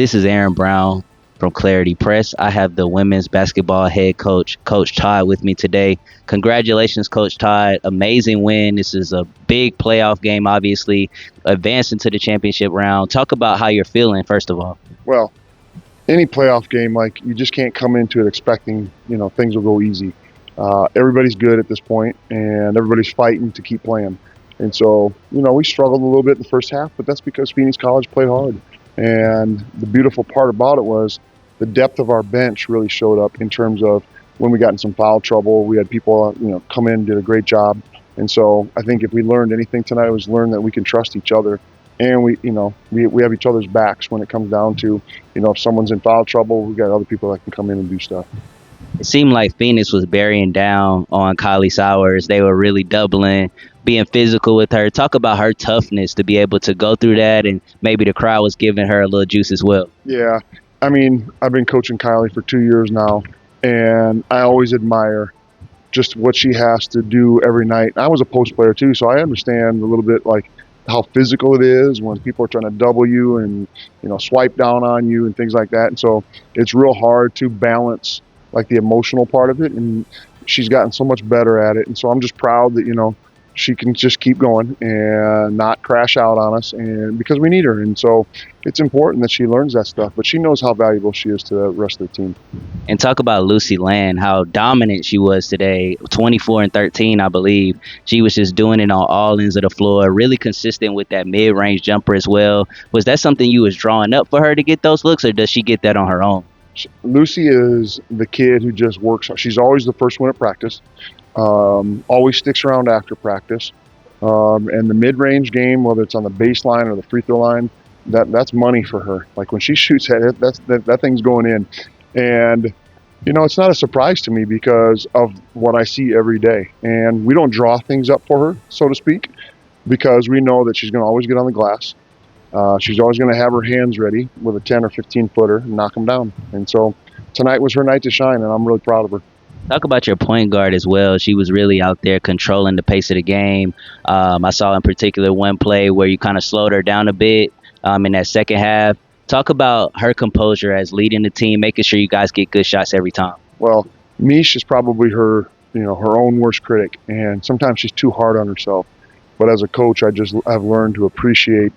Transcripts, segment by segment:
This is Aaron Brown from Clarity Press. I have the women's basketball head coach, Coach Todd, with me today. Congratulations, Coach Todd. Amazing win. This is a big playoff game, obviously, advancing to the championship round. Talk about how you're feeling, first of all. Well, any playoff game, like, you just can't come into it expecting, things will go easy. Everybody's good at this point, and everybody's fighting to keep playing. And so, we struggled a little bit in the first half, but that's because Phoenix College played hard. And the beautiful part about it was the depth of our bench really showed up in terms of when we got in some foul trouble. We had people, come in and did a great job. And so I think if we learned anything tonight, it was learn that we can trust each other. And we have each other's backs when it comes down to, if someone's in foul trouble, we got other people that can come in and do stuff. It seemed like Phoenix was bearing down on Kylie Sowers. They were really doubling, being physical with her. Talk about her toughness to be able to go through that, and maybe the crowd was giving her a little juice as well. Yeah. I've been coaching Kylie for 2 years now, and I always admire just what she has to do every night. I was a post player too, so I understand a little bit like how physical it is when people are trying to double you and, swipe down on you and things like that. And so it's real hard to balance like the emotional part of it, and she's gotten so much better at it. And so I'm just proud that, she can just keep going and not crash out on us, and because we need her. And so it's important that she learns that stuff, but she knows how valuable she is to the rest of the team. And talk about Lucy Land, how dominant she was today, 24 and 13, I believe. She was just doing it on all ends of the floor, really consistent with that mid-range jumper as well. Was that something you was drawing up for her to get those looks, or does she get that on her own? Lucy is the kid who just works. She's always the first one at practice, always sticks around after practice. And the mid-range game, whether it's on the baseline or the free throw line, that's money for her. Like when she shoots at it, that thing's going in. And, it's not a surprise to me because of what I see every day. And we don't draw things up for her, so to speak, because we know that she's going to always get on the glass. She's always going to have her hands ready with a 10 or 15 footer and knock them down. And so tonight was her night to shine, and I'm really proud of her. Talk about your point guard as well. She was really out there controlling the pace of the game. I saw in particular one play where you kind of slowed her down a bit in that second half. Talk about her composure as leading the team, making sure you guys get good shots every time. Well, Mish is probably her own worst critic, and sometimes she's too hard on herself. But as a coach, I've learned to appreciate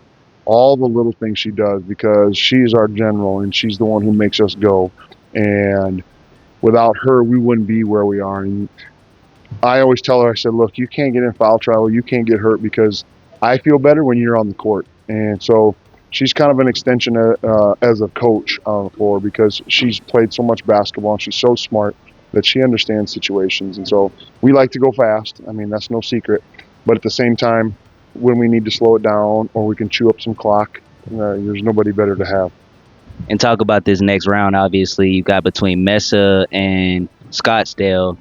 all the little things she does, because she's our general and she's the one who makes us go. And without her, we wouldn't be where we are. And I always tell her, I said, look, you can't get in foul trouble, you can't get hurt, because I feel better when you're on the court. And so she's kind of an extension as a coach on the floor, because she's played so much basketball and she's so smart that she understands situations. And so we like to go fast. That's no secret. But at the same time, when we need to slow it down or we can chew up some clock, there's nobody better to have. And talk about this next round. Obviously, you got between Mesa and Scottsdale.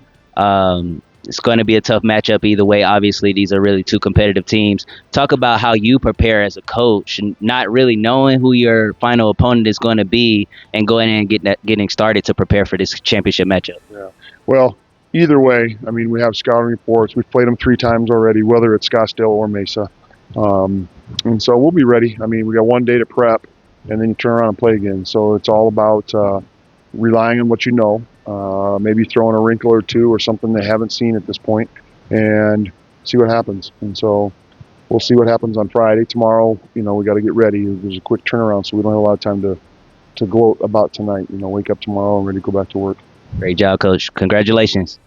It's going to be a tough matchup either way. Obviously, these are really two competitive teams. Talk about how you prepare as a coach, and not really knowing who your final opponent is going to be, and going in and getting started to prepare for this championship matchup. Yeah. Well, either way, we have scouting reports. We've played them 3 times already, whether it's Scottsdale or Mesa. And so we'll be ready. We got 1 day to prep, and then you turn around and play again. So it's all about relying on what you know, maybe throwing a wrinkle or two or something they haven't seen at this point, and see what happens. And so we'll see what happens on Friday. Tomorrow, we got to get ready. There's a quick turnaround, so we don't have a lot of time to gloat about tonight. Wake up tomorrow and ready to go back to work. Great job, Coach. Congratulations.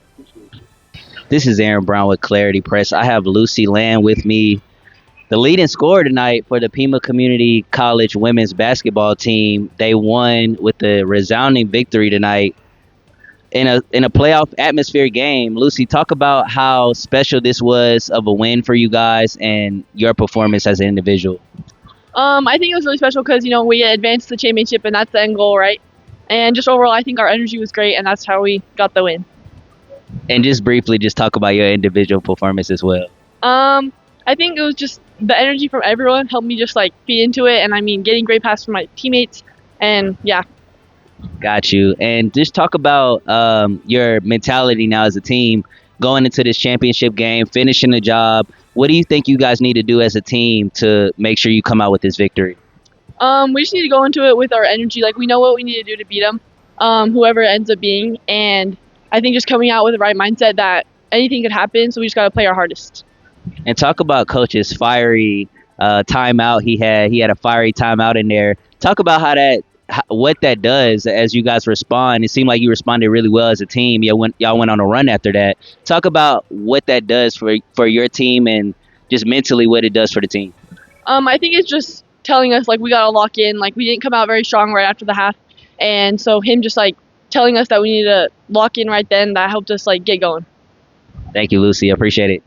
This is Aaron Brown with Clarity Press. I have Lucy Land with me, the leading scorer tonight for the Pima Community College women's basketball team. They won with a resounding victory tonight in a playoff atmosphere game. Lucy, talk about how special this was of a win for you guys and your performance as an individual. I think it was really special because, we advanced the championship, and that's the end goal, right? And just overall, I think our energy was great, and that's how we got the win. And just briefly, just talk about your individual performance as well. I think it was just the energy from everyone helped me just be into it, and getting great passes from my teammates, and yeah. Got you. And just talk about your mentality now as a team going into this championship game, finishing the job. What do you think you guys need to do as a team to make sure you come out with this victory? We just need to go into it with our energy. Like, we know what we need to do to beat them, whoever it ends up being. And I think just coming out with the right mindset that anything could happen, so we just got to play our hardest. And talk about coach's fiery timeout he had. He had a fiery timeout in there. Talk about what that does as you guys respond. It seemed like you responded really well as a team. Y'all went on a run after that. Talk about what that does for your team and just mentally what it does for the team. I think it's just telling us, like, we got to lock in. Like, we didn't come out very strong right after the half. And so him just, like, telling us that we need to lock in right then, that helped us, like, get going. Thank you, Lucy. I appreciate it.